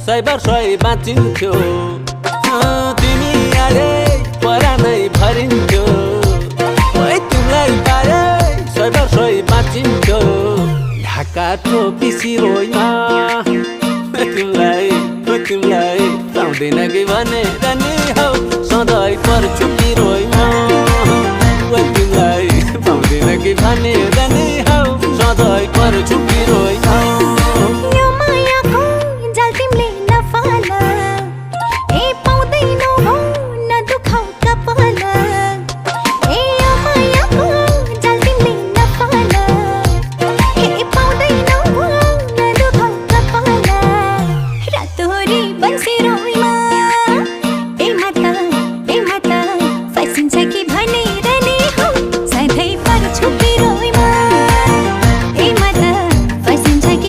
सय वर्षै बाँचिन्थ्यो तिमी आए परानै भरिन्थ्यो तिमीलाई पाए सय वर्षै बाँचिन्थ्यो ढाका टोपी रोइमा तिमीलाई पाउँदैन कि भनेर नि हौ सधैँ पर्छु कि रोइमा तिमीलाई पाउँदैन कि भनेर नि हौ सधैँ पर्छु